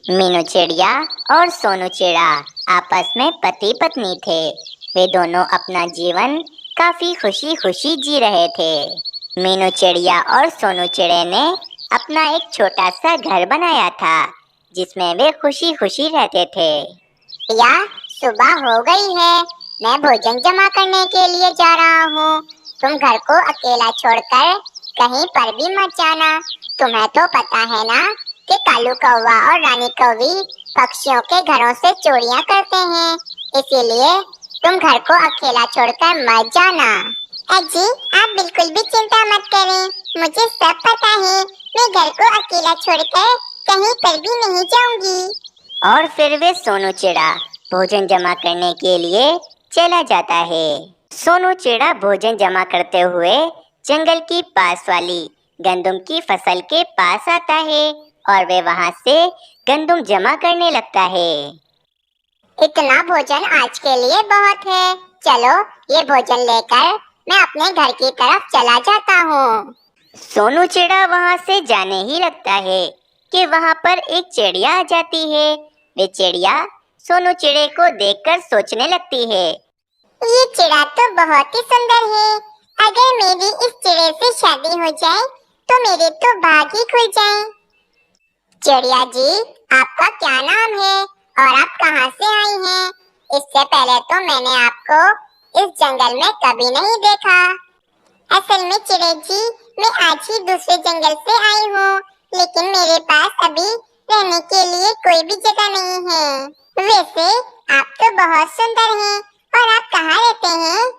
मीनू चिड़िया और सोनू चिड़ा आपस में पति पत्नी थे। वे दोनों अपना जीवन काफी खुशी खुशी जी रहे थे। मीनू चिड़िया और सोनू चिड़े ने अपना एक छोटा सा घर बनाया था जिसमें वे खुशी खुशी रहते थे। या सुबह हो गई है, मैं भोजन जमा करने के लिए जा रहा हूँ। तुम घर को अकेला छोड़कर कहीं पर भी मत जाना। तुम्हें तो पता है ना कि कालू कौवा और रानी कौवी पक्षियों के घरों से चोरियां करते हैं, इसीलिए तुम घर को अकेला छोड़कर मत जाना। अजी, आप बिल्कुल भी चिंता मत करें, मुझे सब पता है। मैं घर को अकेला छोड़कर कहीं पर भी नहीं जाऊंगी। और फिर वे सोनू चिड़ा भोजन जमा करने के लिए चला जाता है। सोनू चिड़ा भोजन जमा करते हुए जंगल की पास वाली गंदम की फसल के पास आता है और वे वहां से गंदम जमा करने लगता है। इतना भोजन आज के लिए बहुत है। चलो, ये भोजन लेकर मैं अपने घर की तरफ चला जाता हूँ। सोनू चिड़ा वहां से जाने ही लगता है कि वहां पर एक चिड़िया आ जाती है। वे चिड़िया सोनू चिड़े को देखकर सोचने लगती है, ये चिड़ा तो बहुत ही सुंदर है। अगर मेरी इस चिड़े से शादी हो जाए तो मेरे तो भाग ही खुल जाए। चिड़िया जी, आपका क्या नाम है और आप कहाँ से आई हैं? इससे पहले तो मैंने आपको इस जंगल में कभी नहीं देखा। असल में चिड़ै जी, मैं आज ही दूसरे जंगल से आई हूँ, लेकिन मेरे पास अभी रहने के लिए कोई भी जगह नहीं है। वैसे आप तो बहुत सुंदर हैं, और आप कहाँ रहते हैं?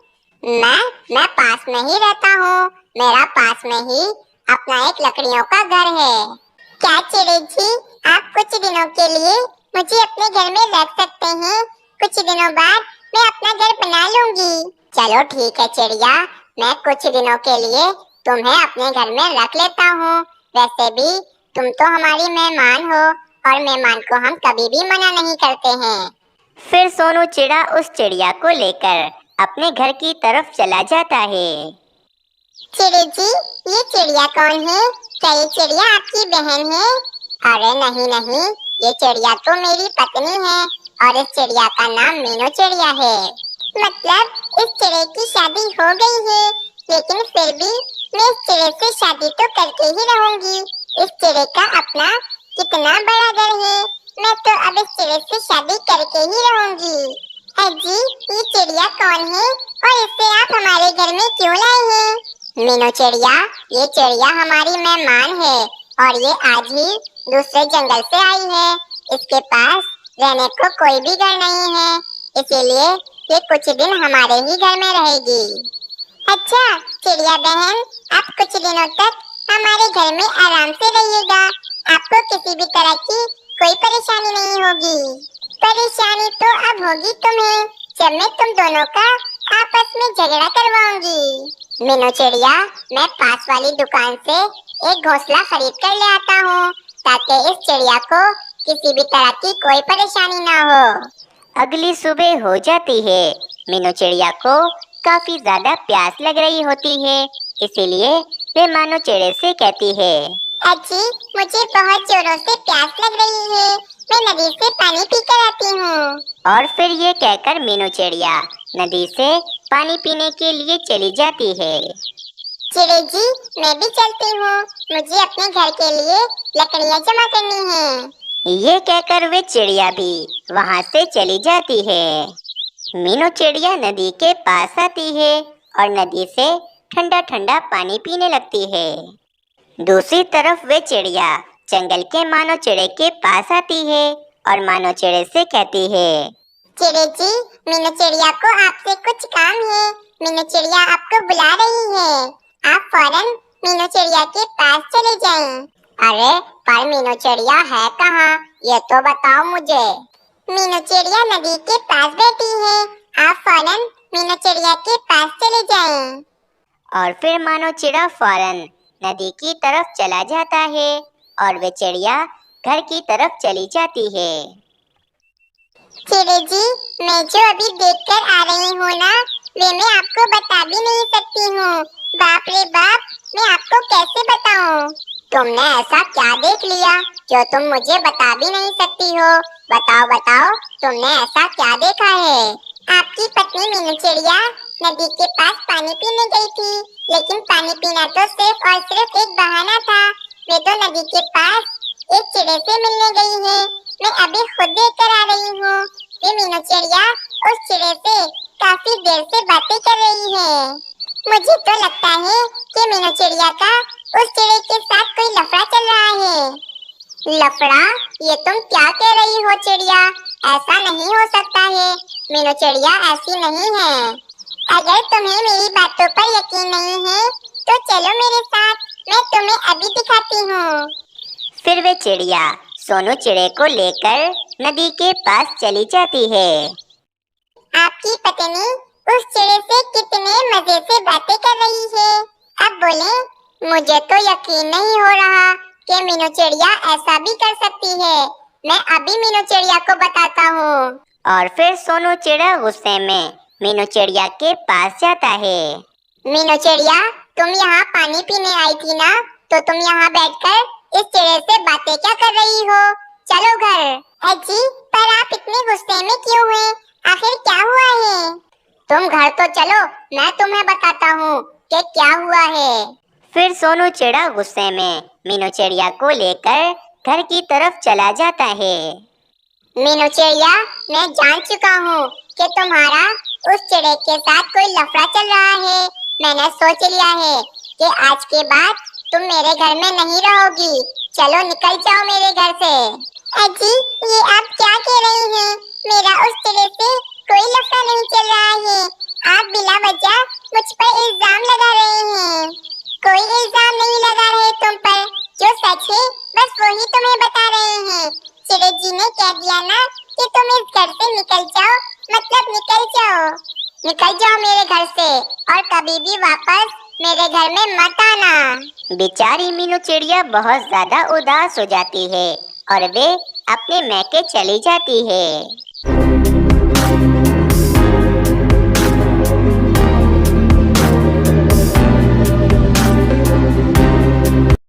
मैं पास में ही रहता हूँ। मेरा पास में ही अपना एक लकड़ियों का घर है। क्या चिड़ै जी, आप कुछ दिनों के लिए मुझे अपने घर में रख सकते हैं? कुछ दिनों बाद मैं अपना घर बना लूंगी। चलो ठीक है चिड़िया, मैं कुछ दिनों के लिए तुम्हें अपने घर में रख लेता हूँ। वैसे भी तुम तो हमारी मेहमान हो, और मेहमान को हम कभी भी मना नहीं करते हैं। फिर सोनू चिड़ा उस चिड़िया को लेकर अपने घर की तरफ चला जाता है। चिड़ै जी, ये चिड़िया कौन है? क्या ये चिड़िया आपकी बहन है? अरे नहीं नहीं, ये चिड़िया तो मेरी पत्नी है, और इस चिड़िया का नाम मीनू चिड़िया है। मतलब इस चिड़ै की शादी हो गई है, लेकिन फिर भी मैं इस चिड़ै से शादी तो करके ही रहूंगी। इस चिड़ै का अपना कितना बड़ा घर है, मैं तो अब इस चिड़ै से शादी करके ही रहूंगी। अजी, ये चिड़िया कौन है और इसे आप हमारे घर में क्यों लाए हैं? मीनू चिड़िया, ये चिड़िया हमारी मेहमान है, और ये आज ही दूसरे जंगल से आई है। इसके पास रहने को कोई भी घर नहीं है, इसीलिए ये कुछ दिन हमारे ही घर में रहेगी। अच्छा चिड़िया बहन, आप कुछ दिनों तक हमारे घर में आराम से रहिएगा। आपको किसी भी तरह की कोई परेशानी नहीं होगी। परेशानी तो अब होगी तुम्हें, जब मैं तुम दोनों का आपस में झगड़ा करवाऊंगी। मीनू चिड़िया, मैं पास वाली दुकान से एक घोंसला खरीद कर ले आता हूँ, ताकि इस चिड़िया को किसी भी तरह की कोई परेशानी ना हो। अगली सुबह हो जाती है। मीनू चिड़िया को काफी ज्यादा प्यास लग रही होती है, इसीलिए वे मानो चिड़े से कहती है, अजी, मुझे बहुत जोरों से प्यास लग रही है, मैं नदी से पानी पीकर आती हूँ। और फिर ये कहकर मीनू चिड़िया नदी से पानी पीने के लिए चली जाती है। चिड़ै जी, मैं भी चलती हूँ, मुझे अपने घर के लिए लकड़ियाँ जमा करनी है। ये कहकर वे चिड़िया भी वहां से चली जाती है। मीनू चिड़िया नदी के पास आती है और नदी से ठंडा ठंडा पानी पीने लगती है। दूसरी तरफ वे चिड़िया जंगल के मानो चिड़े के पास आती है और मानो चिड़े से कहती है, चिड़ै जी, मीनू चिड़िया को आपसे कुछ काम है। मीनू चिड़िया आपको बुला रही है, आप फौरन मीनू चिड़िया के पास चले जाएं। अरे पर मीनू चिड़िया है कहाँ, ये तो बताओ मुझे। मीनू चिड़िया नदी के पास बैठी है, आप फौरन मीनू चिड़िया के पास चले जाएं। और फिर मानो चिड़ा फौरन नदी की तरफ चला जाता है और वे चिड़िया घर की तरफ चली जाती है। चिड़ै जी, मैं जो अभी देखकर आ रही हूँ ना, वे मैं आपको बता भी नहीं सकती हूँ। बाप रे बाप, मैं आपको कैसे बताऊँ? तुमने ऐसा क्या देख लिया जो तुम मुझे बता भी नहीं सकती हो? बताओ बताओ, तुमने ऐसा क्या देखा है? आपकी पत्नी मीनू चिड़िया नदी के पास पानी पीने गई थी, लेकिन पानी पीना तो सिर्फ और सिर्फ एक बहाना था। वे तो नदी के पास एक चिड़े से मिलने गई है। मैं अभी खुद देख कर आ रही हूँ। वे मीनू चिड़िया उस चिड़े से काफी देर से बातें कर रही है। मुझे तो लगता है कि मीनू चिड़िया का उस चिड़े के साथ कोई लफड़ा चल रहा है। लफड़ा? ये तुम क्या कह रही हो चिड़िया? ऐसा नहीं हो सकता है। मीनू चिड़िया ऐसी नहीं है। अगर तुम्हें मेरी बातों पर यकीन नहीं है तो चलो मेरे साथ, मैं तुम्हें अभी दिखाती हूँ। फिर वे चिड़िया सोनू चिड़े को लेकर नदी के पास चली जाती है। आपकी पत्नी उस चिड़े से कितने मजे से बातें कर रही है। अब बोले, मुझे तो यकीन नहीं हो रहा कि मीनू चिड़िया ऐसा भी कर सकती है। मैं अभी मीनू चिड़िया को बताता हूँ। और फिर सोनू चिड़ा गुस्से में मीनू चिड़िया के पास जाता है। मीनू चिड़िया, तुम यहाँ पानी पीने आई थी ना, तो तुम यहाँ बैठकर इस चिड़े से बातें क्या कर रही हो? चलो घर। अजी, पर आप इतने गुस्से में क्यों हुए? आखिर क्या हुआ है? तुम घर तो चलो, मैं तुम्हें बताता हूँ कि क्या हुआ है। फिर सोनू चिड़ा गुस्से में मीनू चिड़िया को लेकर घर की तरफ चला जाता है। मीनू चिड़िया, मैं जान चुका हूँ कि तुम्हारा उस चिड़े के साथ कोई लफड़ा चल रहा है। मैंने सोच लिया है कि आज के बाद तुम मेरे घर में नहीं रहोगी। चलो निकल जाओ मेरे घर से। अजी, ये आप क्या कह रही हैं? मेरा उस चिड़े से कोई लफड़ा नहीं चल रहा है। आप बिला वजह मुझ पर इल्जाम लगा रहे हैं। कोई इल्जाम नहीं लगा रहे तुम पर। जो सच है बस वही तुम्हें बता रहे हैं। चिड़े जी ने कह दिया ना कि तुम इस घर से निकल जाओ, मतलब निकल जाओ। निकल जाओ मेरे घर से और कभी भी वापस मेरे घर में मत आना। बेचारी मीनू चिड़िया बहुत ज्यादा उदास हो जाती है और वे अपने मैके चली जाती है।